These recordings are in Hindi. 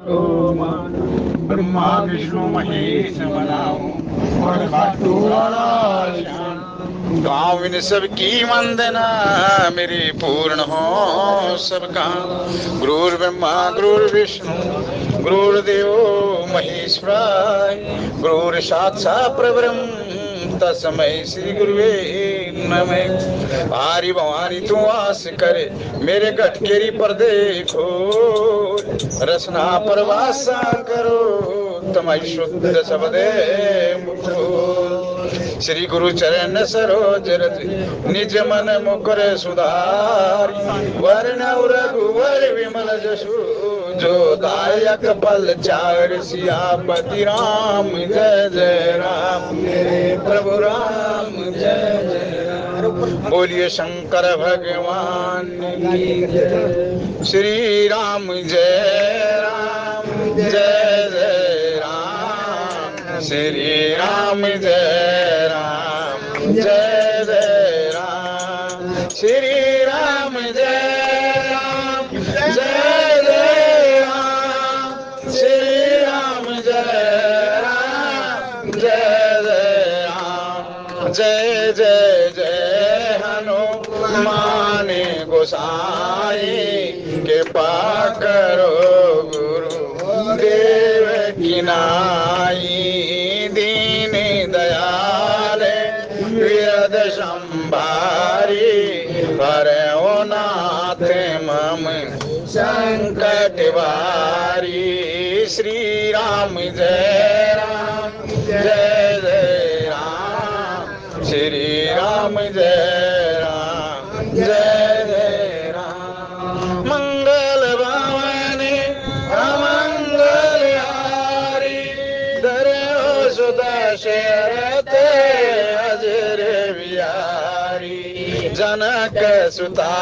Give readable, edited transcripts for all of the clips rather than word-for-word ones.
ओम ब्रह्मा विष्णु महेश बनाओ और बाटू गाँव इन सब की वंदना मेरी पूर्ण हो सबका। गुरुर् ब्रह्मा गुरुर्विष्णु गुरुर्देव महेश्वराय गुरुर् साक्षात् परब्रह्म तस्मै श्री गुरुवे नमः। भारी भवानी तू आस करे मेरे गटकेरी पर देखो रसना पर वासा करो तमय शुद्ध सबदे मुखो। श्री गुरु चरण सरोज रज निज मन मुकुर सुधार वर्ण रघुवर विमल जसु जो दायक पल चार सियापति राम जय जय राम मेरे प्रभु राम जय जय राम। बोलिए शंकर भगवान की श्री राम जय राम जय जय राम श्री राम जय राम जय जय राम श्री राम जय राम जय जय राम श्री राम जय राम जय जय राम जय जय जय हनुमान गोसाई कृपा करो गुरु देव की नाई दीन दयाल विरद संभारी हरओ नाथ मम संकट वारी। श्री राम जय राम जय जय राम श्री राम जय राम जय जय राम। मंगल भवानी अमंगल हारी दरो सुदा शरत अजर बिहारी जनक सुता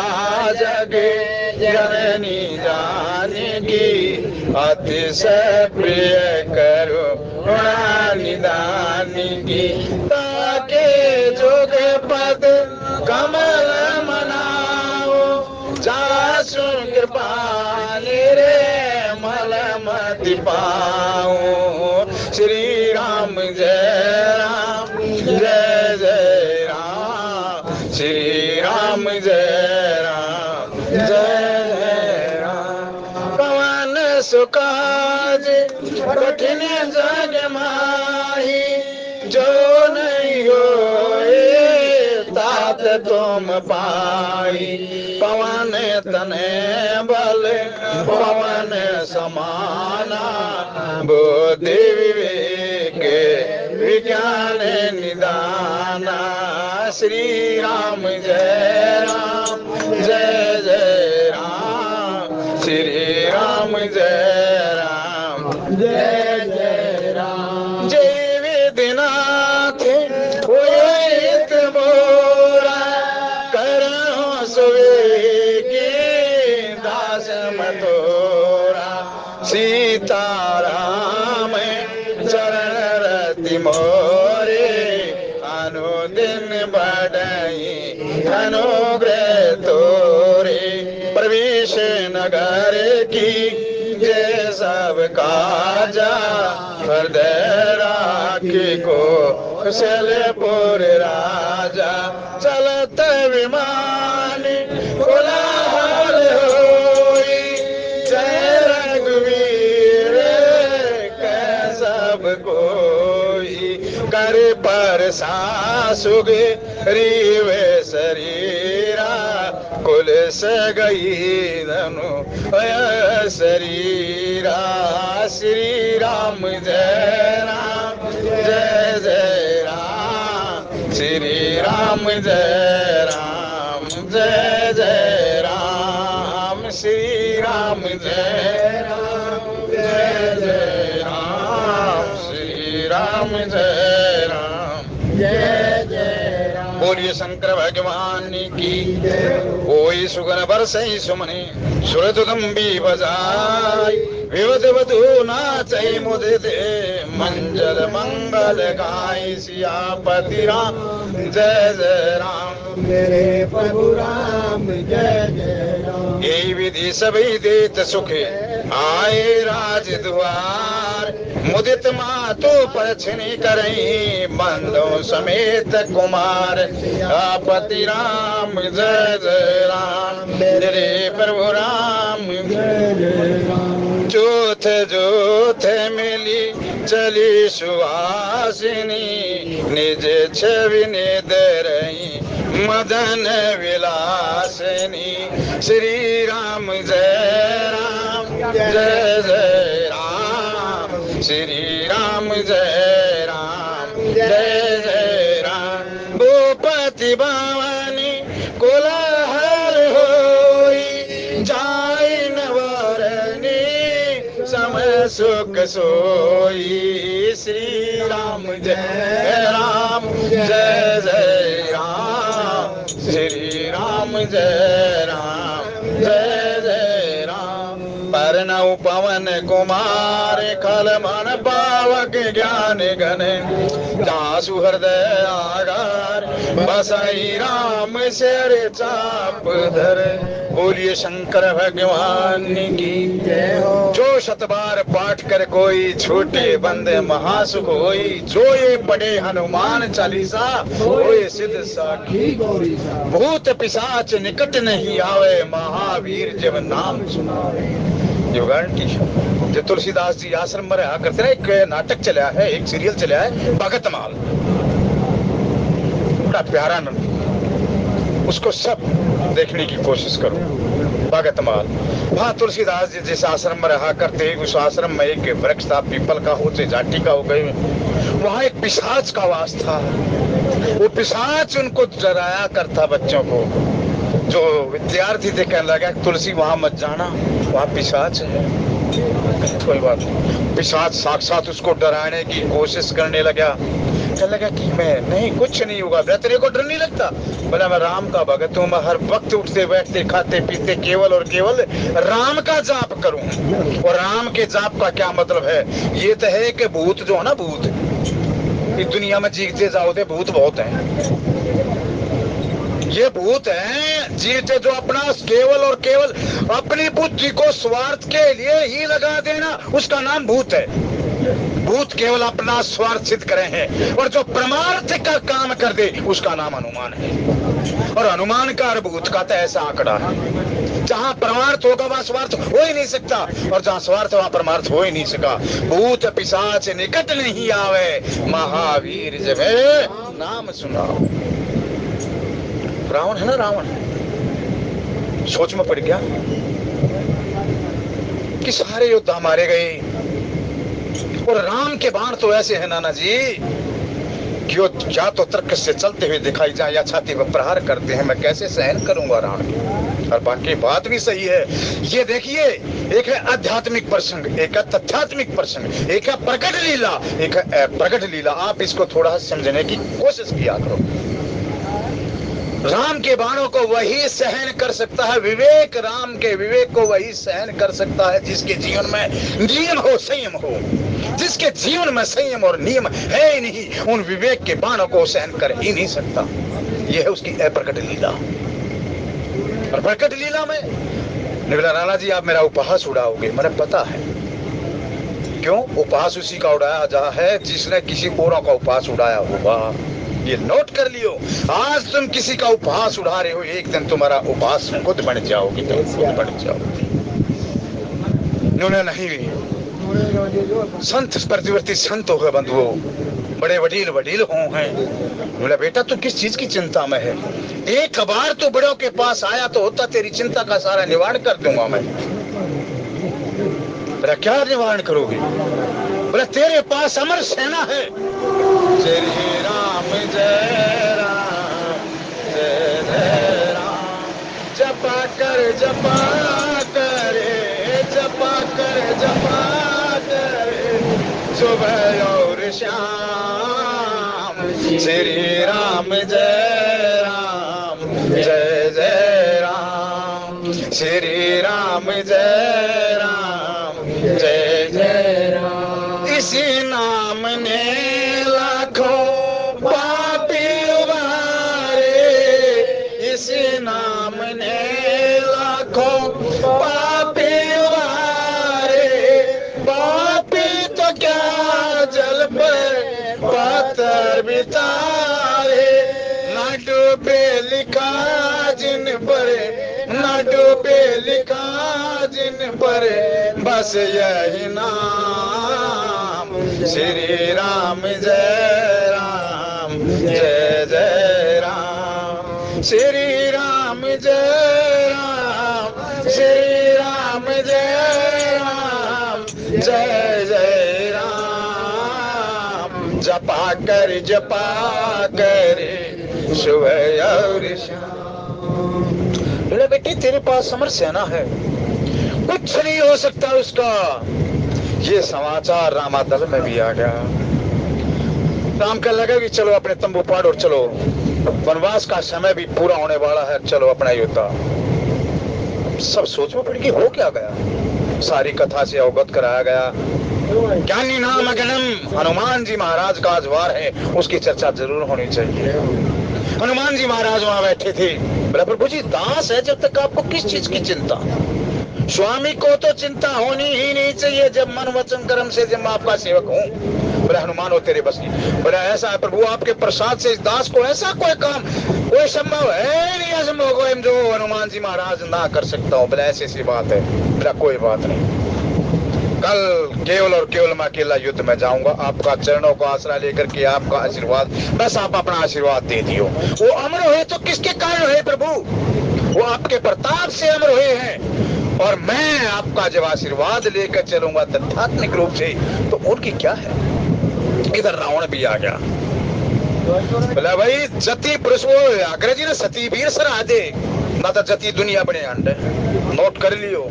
जग जननी जानकी अतिशय प्रिय करुणा निदान की ताके जोग पद कमल मनाओ जासु कृपाल रे मलमति पाओ। श्री राम जय राम जय जय राम श्री राम जय राम जय जय राम। पवन सुकाज कठिन जग माही जो नहीं होए तात तुम पाई। पवन तने बल पवन समाना बुद्धि विवेक विज्ञान निदाना। श्री राम जय राम जय जय राम श्री राम जय राम जय जय राम। जय विधिनाथ हुए मोरा करो सुवेगी दास मतोरा। सीताराम चरण रति मोरे अनुदिन बढ़ई अनुग्रह तोरे। प्रवेश नगर की जय सब काजा हृदय राखी को कुशलपुर राजा। चलत विमान कोलाहल होई जय रघुवीर सब कोई। कर पर सासुग रीवे शरीरा कुल से गई धनु शरीरा। श्री राम जय राम जय जय राम श्री राम जय राम जय जय राम श्री राम जय राम जय जय राम श्री राम जय राम जय जय राम। बोलिए शंकर भगवान की कोई सुगन बरसई सुमने सुरतुदम्बी बजाई विवध वधु नाचै मुदित मंजल मंगल गाय सियापति राम जय जय राम मेरे प्रभु राम जय जय राम। यही विधि सभी देत सुख आए राज द्वार मुदित मातु परछिनी करई बंदो समेत कुमार आपति राम जय जय राम मेरे प्रभु राम जय जय राम। जोथ जोथ मिली चली सुहासिनी निज छवि निदरई मदन विलासिनी श्री राम जय राम जय जय राम श्री राम जय राम जय जय राम भूपति भवानी कोलाहल होई जाय नवरनी समय सुख सोई श्री राम जय राम जय जय राम श्री राम जय राम जय जय राम परनौ पवन कुमार खल मन पावक ज्ञान घन जासु हृदय आगार बसई राम सिर चाप धर बोलिए शंकर भगवान की जय हो। जो शतबार पाठ कर कोई छोटे बंदे महासुख होई जो ये पढ़े हनुमान चालीसा होए सिद्ध साखी गौरी सा। भूत पिशाच निकट नहीं आवे महावीर जब नाम सुनावे। ये गारंटी है। जो तुलसीदास जी आश्रम में रहा करते ना, एक नाटक चला है, एक सीरियल चला है भगतमाल, बड़ा प्यारा नाटक, उसको सब देखने की कोशिश करो। भगतमाल वहाँ तुलसीदास जी जिस आश्रम में रहा करते, उस आश्रम में एक वृक्ष था, पीपल का हो चाहे जाटी का हो गए, वहाँ एक पिशाच का वास था। वो पिशाच उनको डराया करता बच्चों को। जो विद्यार्थी थे कहने लगा तुलसी वहां मत जाना, वहां पिशाच है। कोई बात नहीं, पिशाच साक्षात उसको डराने की कोशिश करने लगा। कहने लगा कि मैं नहीं, कुछ नहीं होगा, तेरे को डर नहीं लगता? बोला मैं राम का भगत हूँ, मैं हर वक्त उठते बैठते खाते पीते केवल और केवल राम का जाप करूं। और राम के जाप का क्या मतलब है? ये तो है कि भूत जो है ना, भूत इस दुनिया में जीते जाओ थे, भूत बहुत हैं। ये भूत हैं जीते जो अपना केवल और केवल अपनी बुद्धि को स्वार्थ के लिए ही लगा देना, उसका नाम भूत है। भूत केवल अपना स्वार्थ सिद्ध करे हैं, और जो परमार्थ का काम कर दे उसका नाम अनुमान है। और अनुमान का और भूत का तो ऐसा आंकड़ा है, जहां परमार्थ होगा वहां स्वार्थ हो ही नहीं सकता, और जहां स्वार्थ वहां परमार्थ हो ही नहीं सका। भूत पिशाच निकट नहीं आवे, महावीर जब नाम सुनाओ। रावण है ना, रावण सोच में पड़ गया कि सारे योद्धा मारे गए, और राम के बाण तो ऐसे है नाना जी कि वो या तो तर्क से चलते हुए दिखाई जाए या छाती पर प्रहार करते हैं। मैं कैसे सहन करूंगा रावण? और बाकी बात भी सही है। ये देखिए, एक है आध्यात्मिक प्रसंग, एक है तथ्यात्मिक प्रसंग, एक है प्रकट लीला, एक है प्रकट लीला। आप इसको थोड़ा समझने की कोशिश किया करो। राम के बाणों को वही सहन कर सकता है, विवेक राम के विवेक को वही सहन कर सकता है जिसके जीवन में नियम हो, संयम हो। जिसके जीवन में संयम और नियम है ही नहीं, उन विवेक के बाणों को सहन कर ही नहीं सकता। यह है उसकी अप्रकट लीला। और प्रकट लीला में निवला राणा जी आप मेरा उपहास उड़ाओगे, मुझे पता है। क्यों? उपहास उसी का उड़ाया जा है जिसने किसी औरों का उपहास उड़ाया होगा। ये नोट कर लियो, आज तुम किसी का उपहास उड़ा रहे हो, एक दिन तुम्हारा उपहास खुद बन जाओगे, खुद बन जाओगे। नहीं, संत प्रतिवर्ती संत हो गए बंधुओं, बड़े वडील वडील हो हैं। बोला बेटा तू किस चीज की चिंता में है? एक बार तो बड़ों के पास आया तो होता, तेरी चिंता का सारा निवारण कर दूंगा मैं। बोला क्या निवारण करोगे? बोला तेरे पास अमर सेना है। जय राम जय राम जय जय राम, जपा कर जपा करे, जपा कर जपा करे, सुबह और शाम। श्री राम जय राम जय जय राम, श्री राम जय राम जय इसी नाम ने लाखों पापी उबारे, इसी नाम ने लाखों पापी उबारे। पापी तो क्या जल पर पत्थर बितारे, न डूबे लिखा जिन पर, न डूबे लिखा जिन पर, बस यही नाम श्री राम जय राम, जय जय राम। श्री राम जय राम, श्री राम जय राम, जय जय राम। जपा कर सुबह और शाम। बेटा बेटी तेरे पास समर सेना है, कुछ नहीं हो सकता उसका। ये समाचार रामादल में भी आ गया। राम कहने लगा कि चलो अपने तंबू पाड़ और चलो, वनवास का समय भी पूरा होने वाला है, चलो अपना योद्धा। सब सोच में पड़ गई हो क्या गया। सारी कथा से अवगत कराया गया। ज्ञानी नाम अगनम हनुमान जी महाराज का आज वार है, उसकी चर्चा जरूर होनी चाहिए। हनुमान जी महाराज वहां बैठे थे। बोला प्रभु जी दास है जब तक आपको किस चीज की चिंता, स्वामी को तो चिंता होनी ही नहीं चाहिए जब मन वचन कर्म से जब मैं आपका सेवक हूँ। बोला हनुमान हो तेरे बस की। बोला ऐसा है प्रभु आपके प्रसाद से इस दास को ऐसा कोई काम कोई संभव है नहीं, असंभव कोई जो हनुमान जी महाराज ना कर सकता हूँ। बोला ऐसी सी बात है। बोला कोई बात नहीं, कल केवल और केवल मैं अकेला युद्ध में जाऊंगा, आपका चरणों का आसरा लेकर के आपका आशीर्वाद, बस आप अपना आशीर्वाद दे दियो। वो अमर हुए तो किसके कारण हुए प्रभु, वो आपके प्रताप से अमर हुए हैं, और मैं आपका जब आशीर्वाद लेकर चलूंगा तथात्मिक रूप से तो उनकी क्या है। इधर रावण भी आ गया। बोला भाई जति पुरुष वो अंग्रेजी ने सती वीर सरा दे ना तो जति दुनिया बने अंडे, नोट कर लियो।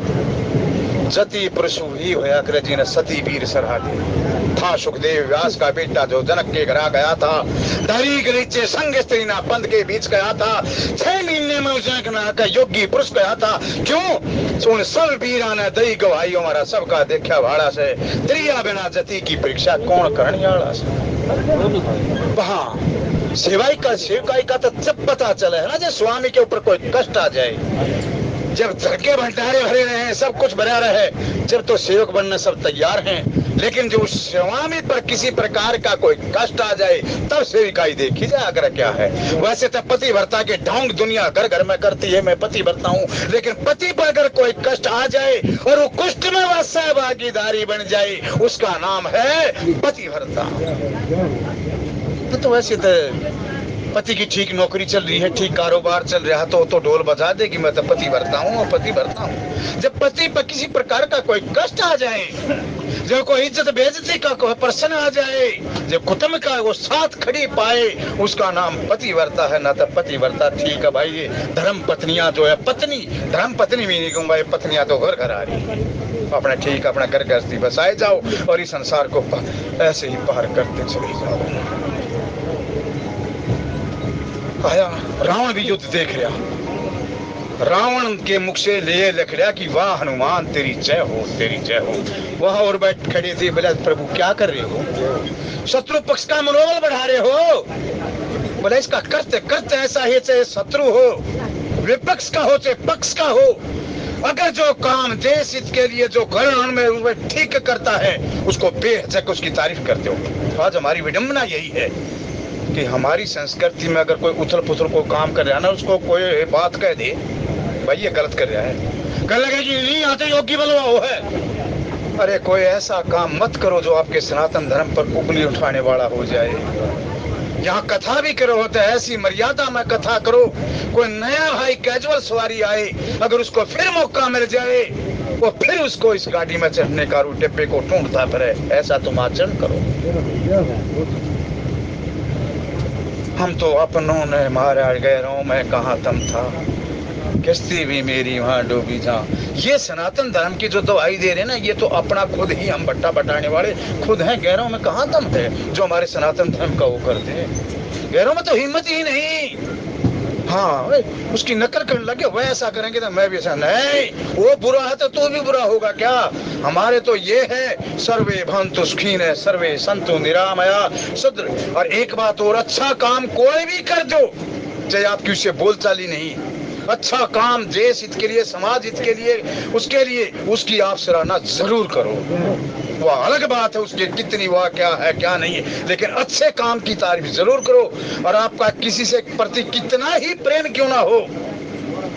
जति पुरुष ही होया अंग्रेजी ने सती वीर सरा दे। था सुखदेव व्यास का बेटा जो जनक के घर आ गया था, दरी गलीचे संग स्त्री ना पंथ के बीच गया था, 6 महीने में उसने का योगी पुरुष गया था। क्यों सुन सब वीरा ने दई गवाही हमारा सबका देखा भाड़ा से, त्रिया बिना जति की परीक्षा कौन करने वाला से। वहां सेवाई का सेवकाई का तो जब पता चले है ना जब स्वामी के ऊपर कोई कष्ट आ जाए, जब धड़के भंडारे भरे रहे सब कुछ भरा रहे, जब तो सेवक बनने सब तैयार हैं, लेकिन जो स्वामी पर किसी प्रकार का कोई कष्ट आ जाए तब सेविकाई देखी जाए अगर क्या है। वैसे तो पतिव्रता के ढोंग दुनिया घर घर में करती है, मैं पतिव्रता हूँ, लेकिन पति पर अगर कोई कष्ट आ जाए और वो कुष्ठ में वह सहभागीदारी बन जाए उसका नाम है पतिव्रता। तो वैसे तो पति की ठीक नौकरी चल रही है, ठीक कारोबार चल रहा है तो ढोल बजा दे कि मैं तो पतिव्रता हूँ और पतिव्रता हूँ। जब पति पर किसी प्रकार का कोई कष्ट आ जाए, जब कोई इज्जत बेइज्जती का कोई प्रश्न आ जाए, जब कुटुंब का वो साथ खड़ी पाए उसका नाम पतिव्रता है। ना तो पतिव्रता ठीक है भाई, ये धर्म पत्नियां जो है पत्नी, धर्म पत्नी भी नहीं कहूँगा, ये पत्नियां तो घर घर आ रही, अपना ठीक अपना घर गृहस्थी बसाए जाओ और इस संसार को ऐसे ही पार करते चले जाओ। आया रावण भी युद्ध देख रहा। रावण के मुख से ले लिख रहा कि वाह हनुमान तेरी जय हो, तेरी जय हो। वहां और बैठ खड़े थे। बोला प्रभु क्या कर रहे हो, शत्रु पक्ष का मनोबल बढ़ा रहे हो। बोला इसका करते करते ऐसा ही, चाहे शत्रु हो विपक्ष का हो चाहे पक्ष का हो, अगर जो काम देश हित के लिए जो कल्याण में ठीक करता है उसको बेहिचक उसकी तारीफ करते हो। आज हमारी विडंबना यही है कि हमारी संस्कृति में अगर कोई उथल पुथल को काम कर रहा है ना, उसको कोई बात कह दे भाई ये गलत कर रहा है, कह लगे कि नहीं आते योगी बलवा वो है। अरे कोई ऐसा काम मत करो जो आपके सनातन धर्म पर उंगली उठाने वाला हो जाए। यहाँ कथा भी करो होता है ऐसी मर्यादा में कथा करो। कोई नया भाई कैजुअल सवारी आए अगर उसको फिर मौका मिल जाए वो फिर उसको इस गाड़ी में चढ़ने का डिब्बे को ढूंढता फिरे, ऐसा तुम आचरण करो। हम तो अपनों ने मारा गैरों में कहाँ दम था, किश्ती भी मेरी वहां डूबी जा। ये सनातन धर्म की जो दवाई दे रहे ना, ये तो अपना खुद ही हम बट्टा बटाने वाले खुद हैं। गैरों में कहाँ दम है जो हमारे सनातन धर्म का वो करते हैं। गैरों में तो हिम्मत ही नहीं। हाँ उसकी नकल करने लगे, वह ऐसा करेंगे तो मैं भी ऐसा, नहीं वो बुरा है तो तू भी बुरा होगा क्या? हमारे तो ये है सर्वे भवन्तु सुखिनः सर्वे सन्तु निरामया सद्र। और एक बात और, अच्छा काम कोई भी कर दो, चाहे आपकी उससे बोलचाली नहीं, अच्छा काम देश हित के लिए, समाज हित के लिए, उसके लिए उसकी आप सराहना जरूर करो। वो अलग बात है उसके कितनी वाह क्या है क्या नहीं है, लेकिन अच्छे काम की तारीफ जरूर करो। और आपका किसी से प्रति कितना ही प्रेम क्यों ना हो,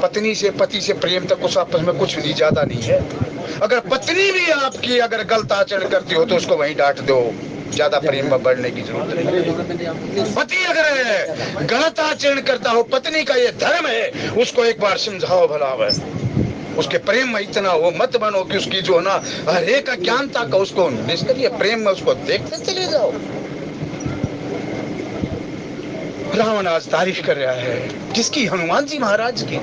पत्नी से पति से प्रेम तक उस आपस में कुछ नहीं, ज्यादा नहीं है। अगर पत्नी भी आपकी अगर गलत आचरण करती हो तो उसको वहीं डांट दो, ज्यादा प्रेम में बढ़ने की जरूरत नहीं। पति अगर गलत आचरण करता हो, पत्नी का ये धर्म है, उसको एक बार समझाओ भला, उसके प्रेम में इतना हो मत बनो कि उसकी जो ना हर एक अज्ञानता का उसको निष्क्रिय प्रेम में उसको देखते चले जाओ। रावण आज तारीफ कर रहा है किसकी? हनुमान जी महाराज की।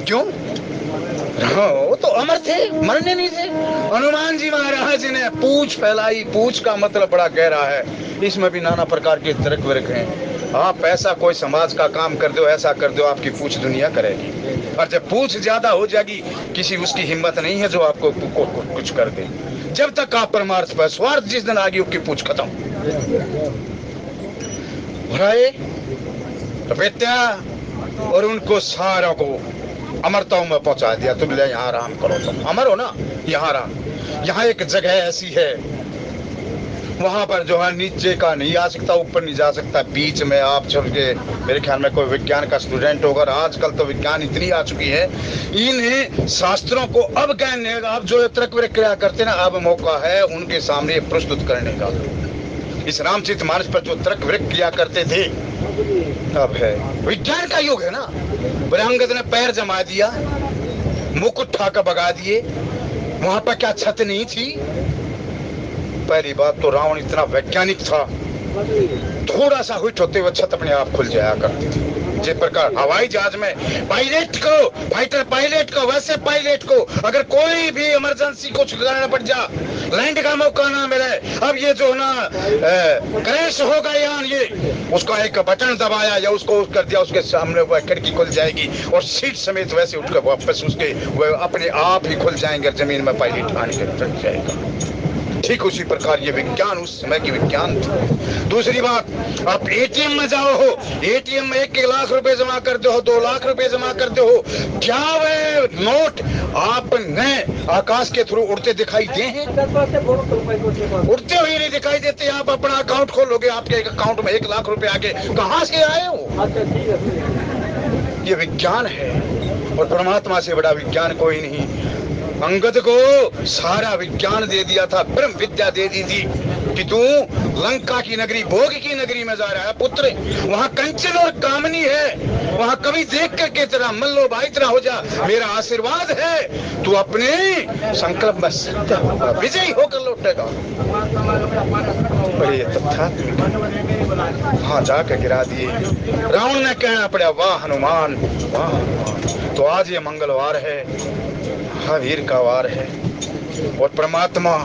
क्यों? हाँ, वो तो अमर थे, मरने नहीं थे। हनुमान जी महाराज ने पूछ फैलाई, पूछ का मतलब बड़ा गहरा है, इसमें भी नाना प्रकार के तर्क विर्क हैं। आप ऐसा कोई समाज का काम कर दो, ऐसा कर दो, आपकी पूछ दुनिया करेगी। और जब पूछ ज्यादा हो जाएगी, किसी उसकी हिम्मत नहीं है जो आपको कुछ कर दे। जब तक आप परमार्थ पर, स्वार्थ जिस दिन आ गई उसकी पूछ खत्म। बेटा और उनको सारों को अमरताओं में पहुंचा दिया, तुम ले यहाँ आराम करो, तुम अमर हो ना, यहाँ आराम। यहाँ एक जगह ऐसी है, वहां पर जो है नीचे का नहीं आ सकता, ऊपर नहीं जा सकता, बीच में आप चल के, मेरे ख्याल में कोई विज्ञान का स्टूडेंट होगा, आजकल तो विज्ञान इतनी आ चुकी है, इन्हें शास्त्रों को अब कहने, अब जो तर्क विक्रिया करते ना, अब मौका है उनके सामने प्रस्तुत करने का। इस रामचरितमानस पर जो तर्क विर्क किया करते थे, अब है विज्ञान का युग है ना। बृहंगद ने पैर जमा दिया, मुकुट उठाकर भगा दिए, वहां पर क्या छत नहीं थी? पहली बात तो रावण इतना वैज्ञानिक था, थोड़ा सा हिट होते हुए छत अपने आप खुल जाया करती थी। जिस प्रकार हवाई जहाज में पायलट को, फाइटर पायलट को, वैसे पायलट को अगर कोई भी इमरजेंसी कुछ करना पड़ जा, लैंड का मौका ना मिले, अब ये जो ना क्रैश होगा यान, ये उसका एक बटन दबाया या उसको कर दिया, उसके सामने वह खिड़की खुल जाएगी और सीट समेत वैसे उठकर वापस उसके वह अपने आप ही खुल जाएंगे, जमीन में पायलट आने के चढ़ जाएगा। ठीक उसी प्रकार ये विज्ञान उस समय की विज्ञान थी। दूसरी बात, आप एटीएम में जाओ हो, एटीएम में 1 लाख रुपए जमा करते हो, 2 लाख रुपए जमा करते हो, क्या वे नोट आपने आकाश के थ्रू उड़ते दिखाई दे हैं? उड़ते हुए नहीं दिखाई देते। आप अपना अकाउंट खोलोगे, आपके अकाउंट में 1 लाख रुपए आगे कहां से आए हो? ये विज्ञान है, और परमात्मा से बड़ा विज्ञान कोई नहीं। अंगद को सारा विज्ञान दे दिया था, ब्रह्म विद्या दे दी थी कि तू लंका की नगरी, भोग की नगरी में जा रहा है पुत्र, वहां कंचन और कामनी है, वहां कभी देख करके तेरा मल्लो भाई तेरा हो जा, मेरा आशीर्वाद है, तू अपने संकल्प में सत्य होगा, विजयी होकर लौटेगा। बड़े तथा हाँ जाकर गिरा दिए। रावण ने कहना पड़ा, वाह हनुमान, वाह हनुमान। तो आज ये मंगलवार है, महावीर का वार है, और परमात्मा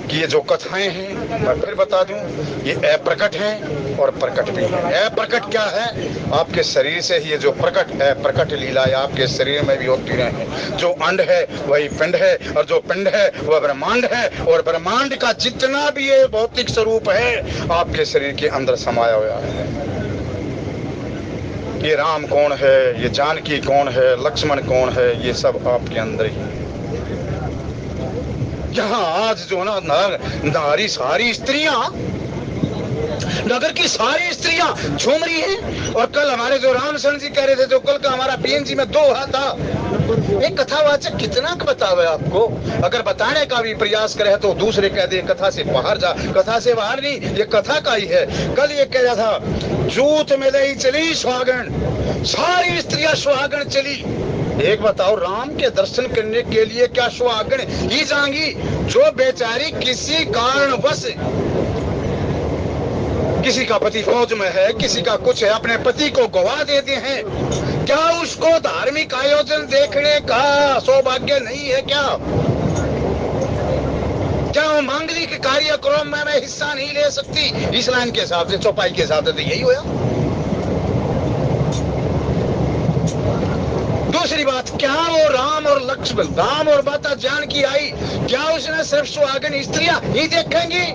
की ये जो कथाएं हैं मैं फिर बता दूं, ये अप्रकट हैं और प्रकट भी हैं। अप्रकट क्या है? आपके शरीर से ही ये जो प्रकट है, प्रकट लीलाएं आपके शरीर में भी होती रहे। जो अंड है वही पिंड है, और जो पिंड है वह ब्रह्मांड है, और ब्रह्मांड का जितना भी ये भौतिक स्वरूप है आपके शरीर के अंदर समाया हुआ है। ये राम कौन है, ये जानकी कौन है, लक्ष्मण कौन है, ये सब आपके अंदर ही। यहाँ आज जो ना नारी, सारी स्त्रियां, नगर की सारी स्त्रियां झूम रही हैं। और कल हमारे जो रामचंद्र जी कह रहे थे, जो कल का हमारा पीएनजी में 2 था, एक कथावाचक कितना बतावे आपको, अगर बताने का भी प्रयास करे तो दूसरे कह दे कथा से बाहर जा, कथा से बाहर नहीं, ये कथा का ही है। कल ये कह रहा था, जूत में ही चली सुहागन, सारी स्त्रियां सुहागन चली। एक बताओ, राम के दर्शन करने के लिए क्या सुहागन ही जाएंगी? जो बेचारी किसी कारणवश, किसी का पति फौज में है, किसी का कुछ है, अपने पति को गवा देते हैं, क्या उसको धार्मिक आयोजन देखने का सौभाग्य नहीं है? क्या वो मांगलिक कार्यक्रम में मैं हिस्सा नहीं ले सकती? इस लाइन के हिसाब से, चौपाई के हिसाब से तो यही हुआ। दूसरी बात, क्या वो राम और लक्ष्मण, राम और माता जानकी आई, क्या उसने सिर्फ सुहागन स्त्रियां ही देखेंगी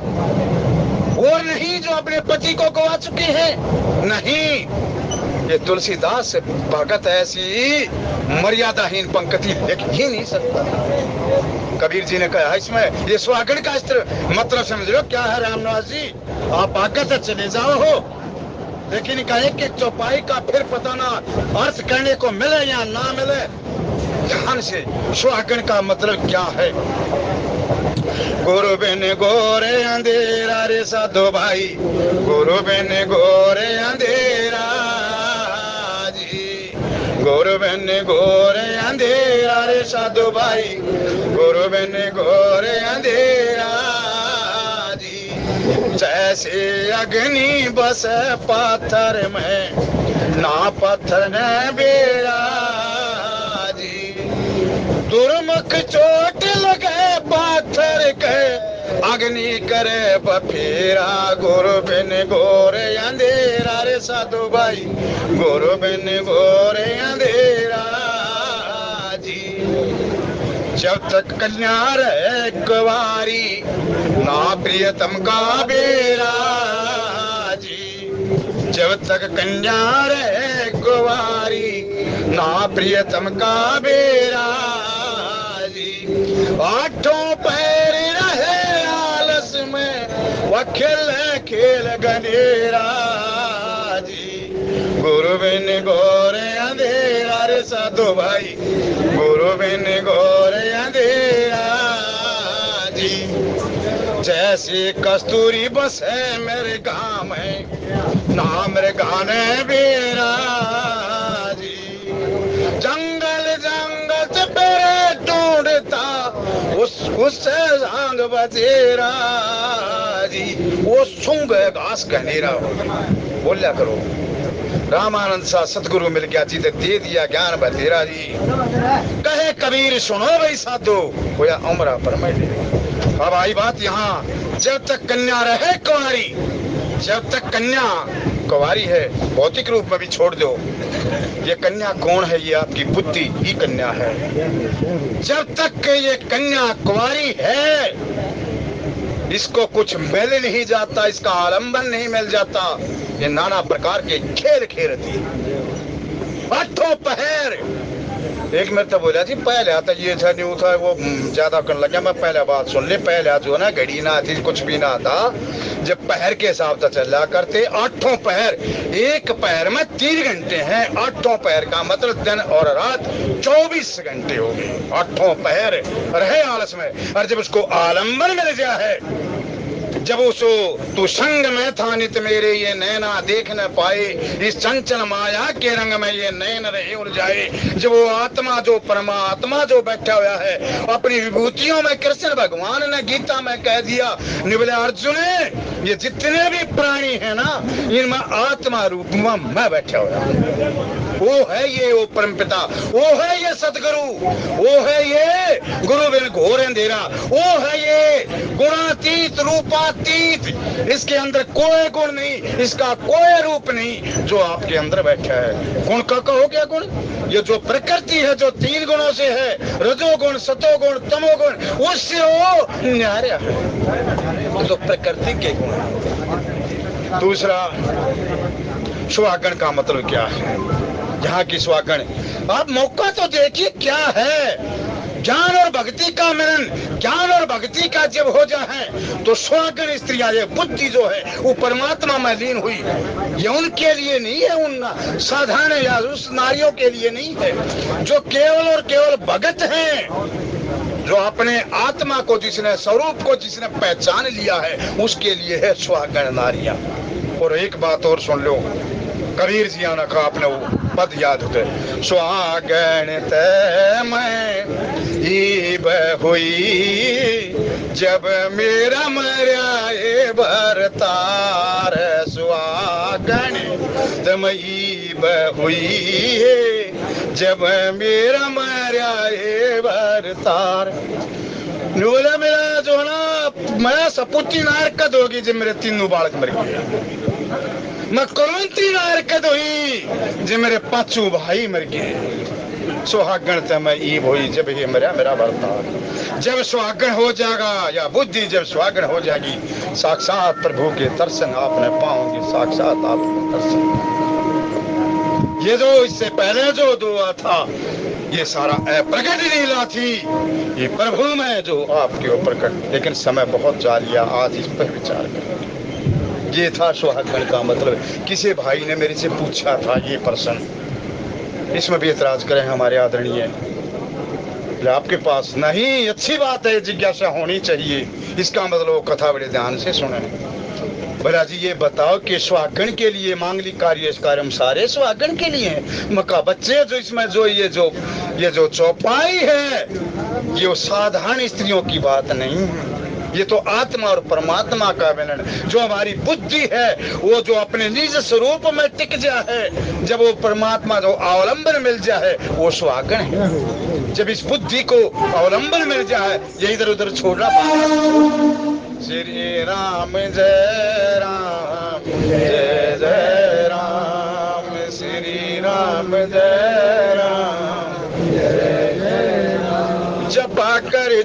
और नहीं जो अपने पति को गवा चुके हैं? नहीं, ये तुलसीदास भगत ऐसी मर्यादाहीन पंक्ति लिख ही नहीं सकता। कबीर जी ने कहा इसमें ये सुहागन का स्त्र मतलब समझ लो क्या है। रामनिवास जी आप आगे से चले जाओ हो, लेकिन इनका एक एक चौपाई का फिर पता ना अर्थ करने को मिले या ना मिले। ध्यान से, सुहागन का मतलब क्या है? गुरु बिन गोरे अंधेरा रे साधो भाई, गुरु बिन गोरे अंधेरा जी, गुरु बिन गोरे अंधेरा रे साधो भाई, गुरु बिन गोरे अंधेरा जी। जैसे अग्नि बस पाथर में, ना पत्थर न बेरा जी। दुर्मुख चोट लगे पाथर के, अग्नि करे बफेरा। गुरु बिन गोरे अंधेरा रे साधु भाई, गुरु बिन गोरे अंधेरा जी। जब तक कन्या रहे कुंवारी, ना प्रियतम का बेरा जी। जब तक कन्या रहे कुंवारी, ना प्रियतम का बेरा जी। आठों पैर रहे आलस में, वह खेल गनेरा जी। गुरु बिन गोरे अंधेरा रे साधु भाई, गुरु बिन गोरे अंधेरा जी। जैसे कस्तूरी बस है मेरे गाँव में, ना मेरे गाने बेरा जी। जंगल जंगल से पेरे ढूंढता, उससे जांग बजेरा जी। वो सुंग घास गनेरा हो, बोलिया करो। रामानंद सा सतगुरु मिल गया जी, दे दिया ज्ञान बतेरा जी। कहे कबीर सुनो भाई साधो, होया उमरा पर मैं। अब आई बात यहाँ, जब तक कन्या रहे कुंवारी, जब तक कन्या कुंवारी है, भौतिक रूप में भी छोड़ दो, ये कन्या कौन है? ये आपकी बुद्धि ही कन्या है। जब तक ये कन्या कुंवारी है, इसको कुछ मिल नहीं जाता, इसका आलंबन नहीं मिल जाता, ये नाना प्रकार के खेल खेलती। आठों पहर एक मेरे तो बोला जी पहले आता ये था नहीं था, वो ज्यादा करने लगा। मैं पहले बात सुन ले, पहले जो ना घड़ी ना थी, कुछ भी ना था, जब पहर के हिसाब से चला करते। आठों पहर, एक पहर में 3 घंटे हैं। आठों पहर का मतलब दिन और रात 24 घंटे हो गए। आठों पहर रहे आलस में, और जब उसको आलम्बन मिल गया है, जब उसो तू संग में था नित मेरे, ये नैना देख न पाए, इस चंचल माया के रंग में ये नैन रहे उलझाए। जब वो आत्मा जो परमात्मा जो बैठा हुआ है अपनी विभूतियों में, कृष्ण भगवान ने गीता में कह दिया, निबले अर्जुन ये जितने भी प्राणी है ना, इनमें आत्मा रूप में मैं बैठा हुआ। वो है ये वो परमपिता, वो है ये सतगुरु, वो है ये गुरु बिन घोर अंधेरा, वो है ये गुणातीत रूपातीत। इसके अंदर कोई गुण नहीं, इसका कोई रूप नहीं, जो आपके अंदर बैठा है। गुण का हो क्या गुण? ये जो प्रकृति है, जो 3 गुणों से है, रजोगुण सतोगुण तमोगुण, उससे वो न्यारा है, तो प्रकृति के गुण। दूसरा, सुहागन का मतलब क्या है? यहाँ की सुहागन, आप मौका तो देखिए क्या है। ज्ञान और भक्ति का मिलन, ज्ञान और भक्ति का जब हो जाए तो सुहागन स्त्रियां, ये बुद्धि जो है वो परमात्मा में लीन हुई। ये उनके लिए नहीं है, उन साधारण या उस नारियों के लिए नहीं है जो केवल और केवल भगत हैं, जो अपने आत्मा को जिसने, स्वरूप को जिसने पहचान लिया है, उसके लिए है सुहागन नारियां। और एक बात और सुन लो, कबीर जी ने कहा, अपने वो पद याद होते, सुहागन ते मैं ईब हुई, जब मेरा मर्याए भरतार। सुहागन ते मैं ईब हुई, जब मेरा मर्याए भरतार। बोला मेरा जो ना, मैं सपुती नारकत होगी जब मेरे 3 बालक मर गए। मैं करुंती नारकत हुई जब मेरे 5 भाई मर गए। सुहागण ते मैं ईब हुई जब ये मरा मेरा बरतार। जब सुहागण हो जाएगा या बुद्धि जब सुहागण हो जाएगी, साक्षात प्रभु के दर्शन आपने पाओगे, साक्षात आप दर्शन। ये जो इससे पहले जो दुआ था, ये सारा प्रकट लीला थी, ये प्रभु में जो आपके ऊपर प्रकट। लेकिन समय बहुत जा लिया, आज इस पर विचार करें। ये था सुहागण का मतलब। किसी भाई ने मेरे से पूछा था ये प्रश्न, इसमें भी एतराज करें हमारे आदरणीय, आपके पास नहीं। अच्छी बात है, जिज्ञासा होनी चाहिए। इसका मतलब कथा बड़े ध्यान से सुने। भला जी ये बताओ कि सुहागण के लिए मांगलिक कार्यक्रम सारे सुहागण के लिए हैं। मक्का बच्चे जो इसमें जो ये जो चौपाई है, ये साधारण स्त्रियों की बात नहीं है। ये तो आत्मा और परमात्मा का मिलन। जो हमारी बुद्धि है वो जो अपने निज स्वरूप में टिक जा है, जब वो परमात्मा जो अवलंबन मिल जाए वो सुहागण है। जब इस बुद्धि को अवलंबन मिल जाए, ये इधर उधर छोड़ना। श्री राम जय राम जय जय राम, श्री राम जय राम जय जय राम। जपा करे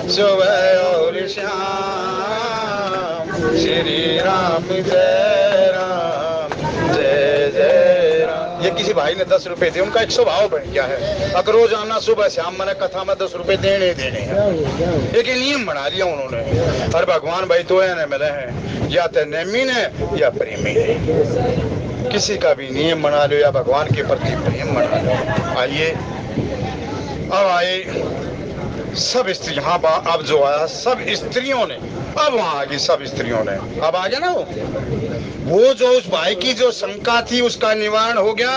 सुबह और शाम, श्री राम जय राम जय जय राम। ये किसी भाई ने 10 रुपए दिए, उनका एक स्वभाव बन गया है, अगर रोजाना सुबह शाम मैंने कथा में 10 रुपए देने हैं। एक नियम बना लिया उन्होंने। और भगवान भाई तो ने मिले हैं, या तो नेमी ने या प्रेमी ने। किसी का भी नियम बना लो या भगवान के प्रति प्रेम बना लो। आइए अब आए सब स्त्री। हाँ अब जो आया सब स्त्रियों ने, अब वहां आ गई सब स्त्रियों ने। अब आ गया ना वो जो उस भाई की जो शंका थी उसका निवारण हो गया।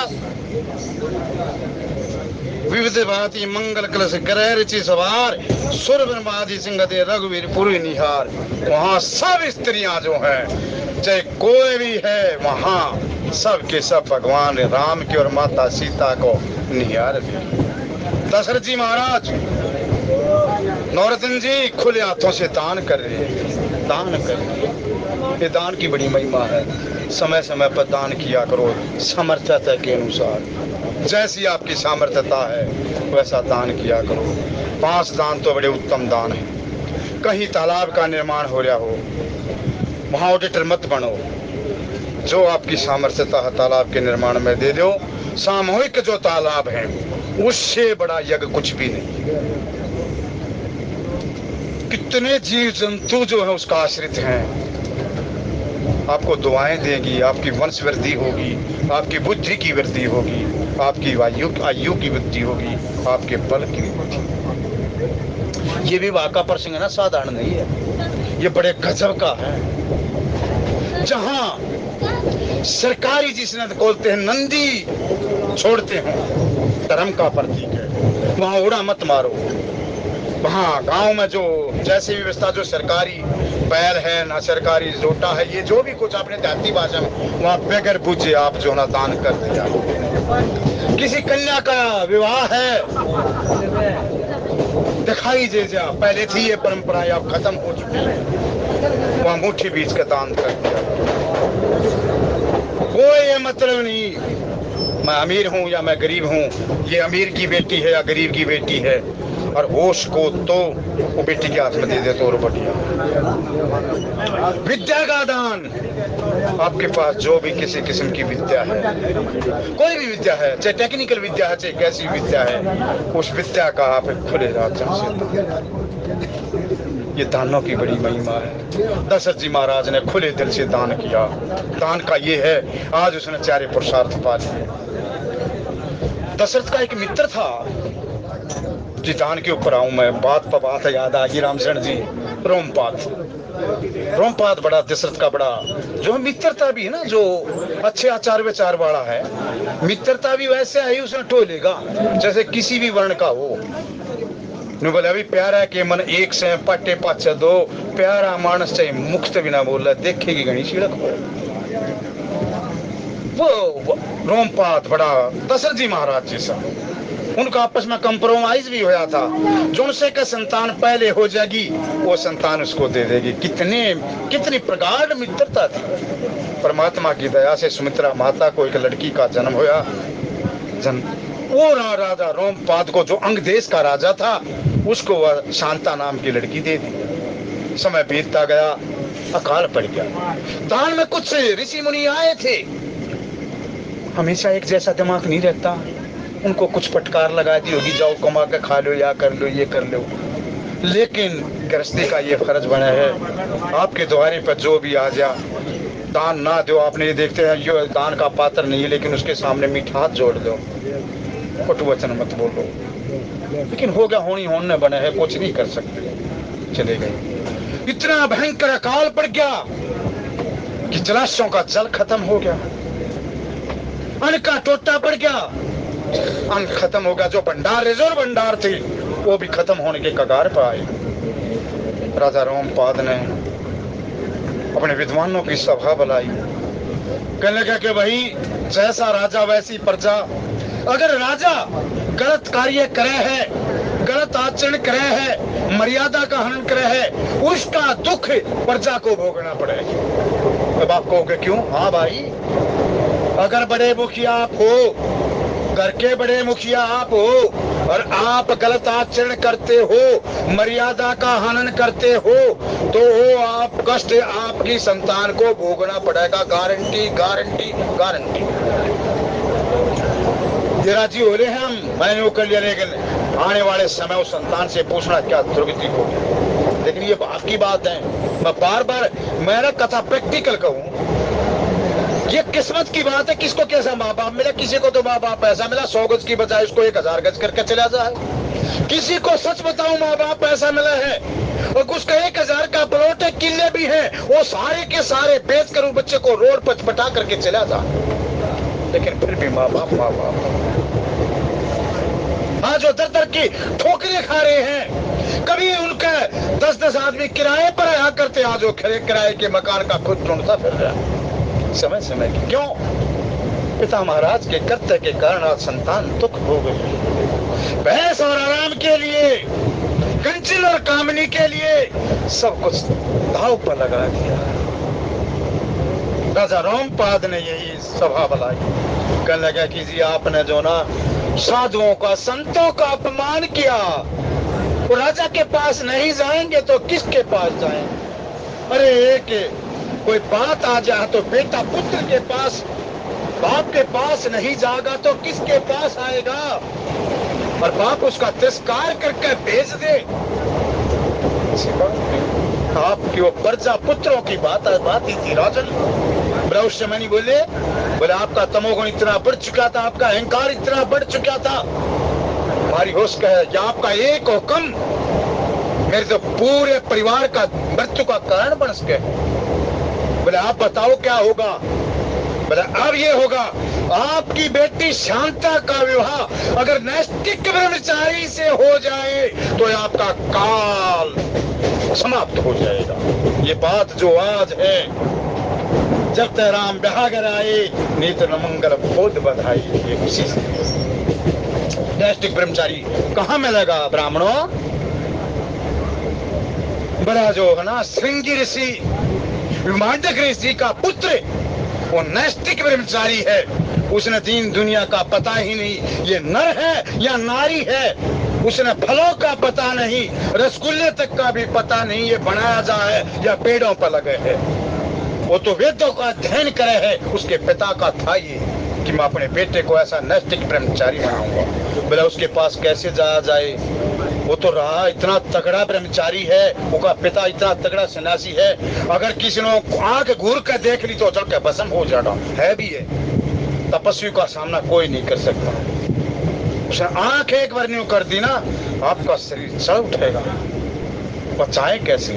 विविध भांति मंगल कलश ग्रह रुचि सवार, सुर ब्रह्मादि सिंहते रघुवीर पूर्व निहार। वहां सब स्त्रियां जो हैं, चाहे कोई भी है, वहां सब के सब भगवान राम की और माता सीता को निहार दिया। दशरथ जी महाराज नौरतन जी खुले हाथों से दान कर रहे हैं, दान कर रहे हैं। ये दान की बड़ी महिमा है। समय समय पर दान किया करो, सामर्थ्यता के अनुसार। जैसी आपकी सामर्थ्यता है वैसा दान किया करो। 5 दान तो बड़े उत्तम दान हैं। कहीं तालाब का निर्माण हो रहा हो, वहाँ ऑडिटर मत बनो। जो आपकी सामर्थ्यता है तालाब के निर्माण में दे दो। सामूहिक जो तालाब है उससे बड़ा यज्ञ कुछ भी नहीं। कितने जीव जंतु जो है उसका आश्रित हैं, आपको दुआएं देगी, आपकी वंश वृद्धि होगी, आपकी बुद्धि की वृद्धि होगी, आपकी आयु की वृद्धि होगी, आपके बल की वृद्धि। ये भी वाका प्रसंग है ना, साधारण नहीं है, ये बड़े गजब का है। जहां सरकारी जिसने बोलते हैं नंदी छोड़ते हैं, धर्म का प्रतीक है, वहां उड़ा मत मारो। वहाँ गांव में जो जैसी व्यवस्था जो सरकारी बैल है ना सरकारी जोटा है, ये जो भी कुछ आपने देहाती भाषा में, वहाँ बगैर पूछे आप जो ना दान कर दिया। किसी कन्या का विवाह है, दिखाई दे जा, पहले थी ये परंपरा अब खत्म हो चुकी है, वहाँ मुट्ठी बीच का दान कर दिया। कोई मतलब नहीं मैं अमीर हूँ या मैं गरीब हूँ, ये अमीर की बेटी है या गरीब की बेटी है, और होश को तो वो बेटी के हाथ में दे दे तो बढ़िया। विद्या का दान, आपके पास जो भी किसी किस्म की विद्या है, कोई भी विद्या है, चाहे टेक्निकल विद्या है चाहे कैसी विद्या है, उस विद्या का आप खुले राजन से। ये दानों की बड़ी महिमा है। दशरथ जी महाराज ने खुले दिल से दान किया। दान का ये है, आज उसने 4 पुरुषार्थ पा लिए। दशरथ का एक मित्र था, जी दान के ऊपर आऊं मैं, बात पर बात याद आ गई रामचरण जी। रोमपाद बड़ा दशरथ का बड़ा जो मित्रता भी है ना, जो अच्छे आचार विचार वाला है, मित्रता भी वैसे ही उसने टोलेगा जैसे किसी भी वर्ण का हो। ने बोले अभी प्यारा के मन एक से पट्टे पाछे दो, प्यारा मानस चाहे मुक्त भी ना बोला, देखेगी घनी छिड़क हो। वो रोमपाद बड़ा दशरथ जी महाराज जैसा, उनका आपस में कंप्रोमाइज भी होया था। जो उनसे का संतान पहले हो जाएगी वो संतान उसको दे देगी। कितनी प्रगाढ़ मित्रता थी। परमात्मा की दया से सुमित्रा माता को एक लड़की का जन्म हुआ। वो राजा रोमपाद को, जो अंग देश का राजा था, उसको वह शांता नाम की लड़की दे दी। समय बीतता गया, अकाल पड़ गया। दान में कुछ ऋषि मुनि आए थे, हमेशा एक जैसा दिमाग नहीं रहता। उनको कुछ फटकार लगा दी होगी, जाओ कमा के खा लो, या कर लो, ये कर लो। लेकिन गृहस्थी का ये फर्ज बना है, आपके द्वारे पर जो भी आ जा, दान ना दो। आपने ये देखते हैं ये दान का पात्र नहीं है, लेकिन उसके सामने मीठा हाथ जोड़ दो, कटु वचन मत बोलो। लेकिन हो गया, होनी होने बने है, कुछ नहीं कर सकते, चले गए। इतना भयंकर अकाल पड़ गया कि जलाशयों का जल खत्म हो गया, अन्न का टोटा पड़ गया, अन्न खत्म हो गया। जो भंडार, रिजर्व भंडार थी, वो भी खत्म होने के कगार पर आए। राजा रोमपाद ने अपने विद्वानों की सभा बुलाई, कहने लगा कि भाई जैसा राजा वैसी प्रजा। अगर राजा गलत कार्य करे है, गलत आचरण करे है, मर्यादा का हनन करे है, उसका दुख प्रजा को भोगना पड़े। अब आप कहोगे क्यों? हाँ भाई, अगर बड़े मुखिया आप हो, घर के बड़े मुखिया आप हो, और आप गलत आचरण करते हो, मर्यादा का हनन करते हो, तो वो आप कष्ट आपकी संतान को भोगना पड़ेगा। Guarantee guarantee guarantee. ये राजी हो रहे हैं हम, मैंने वो कर लिया, लेकिन आने वाले समय उस संतान से पूछना क्या दुर्गति हो। लेकिन ये आपकी बात है, मैं बार बार मेरा कथा प्रैक्टिकल कहूँ, ये किस्मत की बात है। किसको कैसा माँ बाप मिला, किसी को तो माँ बाप ऐसा मिला 100 गज की बजाय उसको 1000 गज करके चला जाए। किसी को सच बताऊं, माँ बाप ऐसा मिला है और उसका 1000 का प्लॉट है, किले भी है, वो सारे के सारे बेच कर उस बच्चे को रोड पर पटा करके चला जाए। लेकिन फिर भी माँ बाप आज जो दर की ठोकरें खा रहे हैं। कभी उनका 10-10 आदमी किराए पर आया करते, आज वो किराए के मकान का खुद ढूंढता फिर रहा है समय समय की। क्यों? पिता महाराज के कर्तव्य के कारण आज संतान दुख हो गई। भैंस और आराम के लिए, कंचन और कामनी के लिए सब कुछ दांव पर लगा दिया। राजा रोमपाद ने यही सभा बुलाई, कहने लगा कि जी आपने जो ना साधुओं का, संतों का अपमान किया, वो राजा के पास नहीं जाएंगे तो किसके पास जाएंगे? अरे एक कोई बात आ जाए तो बेटा पुत्र के पास, बाप के पास नहीं जाएगा तो किसके पास आएगा? और बाप उसका तिरस्कार करके भेज दे। आपकी वो प्रजा पुत्रों की बात ही थी राजन। बोला उस समय नहीं बोले आपका तमोगुण इतना बढ़ चुका था, आपका अहंकार इतना बढ़ चुका था, हमारी होश का है या आपका एक हुक्म मेरे तो पूरे परिवार का मृत्यु का कारण बन सके। बोले आप बताओ क्या होगा? बोले अब ये होगा, आपकी बेटी शांता का विवाह अगर नैष्टिक ब्रह्मचारी से हो जाए तो आपका काल समाप्त हो जाएगा। ये बात जो आज है, जब तक राम बिहागर आए नेत्र मंगल बोध बधाई, ये उसी से। नैष्टिक ब्रह्मचारी कहाँ मिलेगा ब्राह्मणों? बड़ा जो है ना श्रृंगी ऋषि, विमांडक ऋषि का पुत्र, वो नैष्टिक ब्रह्मचारी है। उसने दीन दुनिया का पता ही नहीं, ये नर है या नारी है, उसने फलों का पता नहीं, रसगुल्ले तक का भी पता नहीं, ये बनाया जाए या पेड़ों पर लगे है। वो तो वेदों का अध्ययन करे है, उसके पिता का था ये कि मैं अपने बेटे को ऐसा नैष्टिक ब्रह्मचारी बनाऊंगा। बोला उसके पास कैसे जाया जाए? वो तो रहा इतना तगड़ा ब्रह्मचारी है, उसका पिता इतना तगड़ा सन्यासी है, अगर किसी ने आंख घूर कर देख ली तो जल के भस्म हो जाना है भी है। तपस्वी का सामना कोई नहीं कर सकता। उसने आंख एक बार न्यू कर दी ना, आपका शरीर चढ़ उठेगा। बचाए कैसे?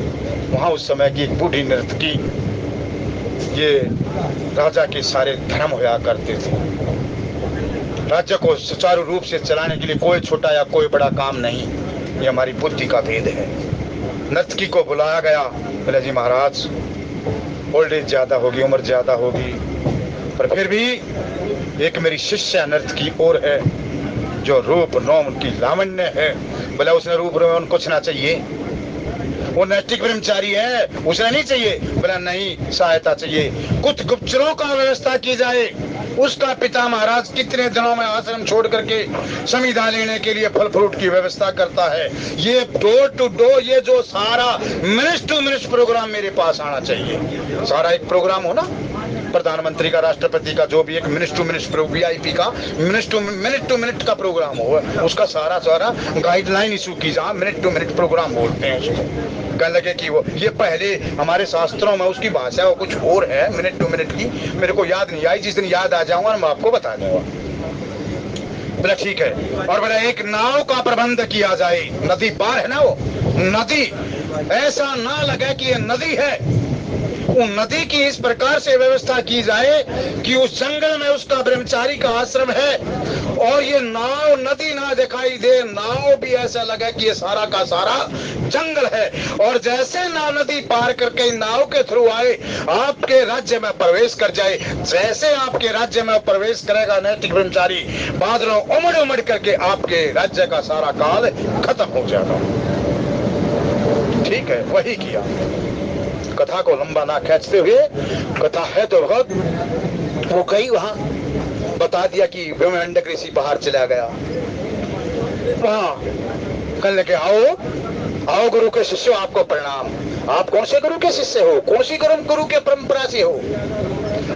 वहां उस समय की एक बूढ़ी नर्तकी, ये राजा के सारे धर्म होया करते थे। राज्य को सुचारू रूप से चलाने के लिए कोई छोटा या कोई बड़ा काम नहीं, ये हमारी बुद्धि का भेद है। नर्तकी को बुलाया गया, बोले जी महाराज ओल्ड एज ज्यादा होगी, उम्र ज्यादा होगी, पर फिर भी एक मेरी शिष्या नर्तकी और है जो रूप नौम की लावण्य है। बोला उसने रूप रौन कुछ ना चाहिए, वो नैतिक ब्रह्मचारी है, उसे नहीं चाहिए। बोला नहीं, सहायता चाहिए, कुछ गुप्तचरों का व्यवस्था की जाए। उसका पिता महाराज कितने दिनों में आश्रम छोड़ करके संविदा लेने के लिए फल फ्रूट की व्यवस्था करता है। ये डोर टू डोर, ये जो सारा मिनट टू मिनट प्रोग्राम मेरे पास आना चाहिए। सारा एक प्रोग्राम हो ना, प्रधानमंत्री का, राष्ट्रपति का, जो भी एक मिनट टू मिनट वीआईपी का मिनट टू मिनट का प्रोग्राम हो, उसका सारा गाइडलाइन इशू की जा। मिनट टू मिनट प्रोग्राम बोलते हैं उसको। कहने लगे कि वो ये पहले हमारे शास्त्रों में उसकी भाषा वो कुछ और है, मिनट टू मिनट की, मेरे को याद नहीं आई। जिस दिन याद आ जाऊंगा मैं आपको बता दूंगा। बोला ठीक है। और बोला एक नाव का प्रबंध किया जाए, नदी पार है ना वो नदी, ऐसा ना लगे कि ये नदी है। वो नदी की इस प्रकार से व्यवस्था की जाए कि उस जंगल में उसका ब्रह्मचारी का आश्रम है, और ये नाव नदी ना दिखाई दे, नाव भी ऐसा लगे कि ये सारा का सारा जंगल है। और जैसे नाव नदी पार करके नाव के थ्रू आए, आपके राज्य में प्रवेश कर जाए। जैसे आपके राज्य में प्रवेश करेगा नैतिक ब्रह्मचारी, बादलों उमड़ उमड़ करके आपके राज्य का सारा काल खत्म हो जाएगा। ठीक है, वही किया। कथा को लंबा ना खींचते हुए, कथा है तो बहुत, वो गई वहां, बता दिया कि ब्रह्मंडक ऋषि बाहर चला गया। वहां कहने लगे आओ आओ गुरु के शिष्यों, आपको प्रणाम। आप कौन से गुरु के शिष्य हो, कौन सी गुरु के परंपरा से हो?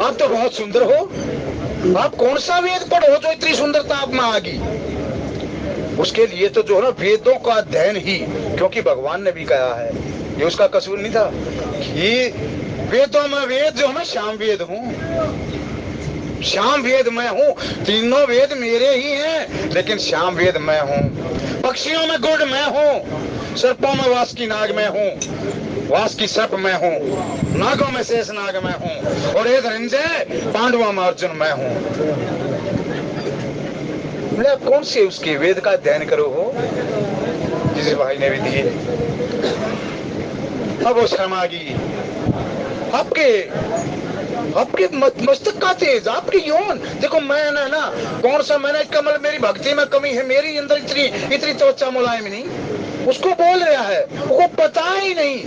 आप तो बहुत सुंदर हो, आप कौन सा वेद पढ़ो जो इतनी सुंदरता आप में आ गई? उसके लिए तो जो है ना वेदों का अध्ययन ही, क्योंकि भगवान ने भी कहा है, ये उसका कसूर नहीं था कि वेदों में वेद जो मैं श्याम वेद हूँ, श्याम वेद मैं हूँ। तीनों वेद मेरे ही हैं, लेकिन श्याम वेद मैं हूँ। पक्षियों में गुड़ मैं हूँ, सर्पों में वासुकी नाग मैं हूँ, वासुकी सर्प मैं हूँ, नागों में शेष नाग मैं हूँ, और ये धनंजय पांडवों में अर्जुन मैं हूँ। कौन से उसके वेद का अध्ययन करो हो, जिस भाई ने भी दिए। अब वो शर्मा गई। आपके मस्तक का तेज, आपकी यौन देखो। मैंने ना कौन सा, मैंने कमल, मेरी भक्ति में कमी है, मेरी अंदर इतनी त्वचा मुलायम नहीं। उसको बोल रहा है, वो पता ही नहीं।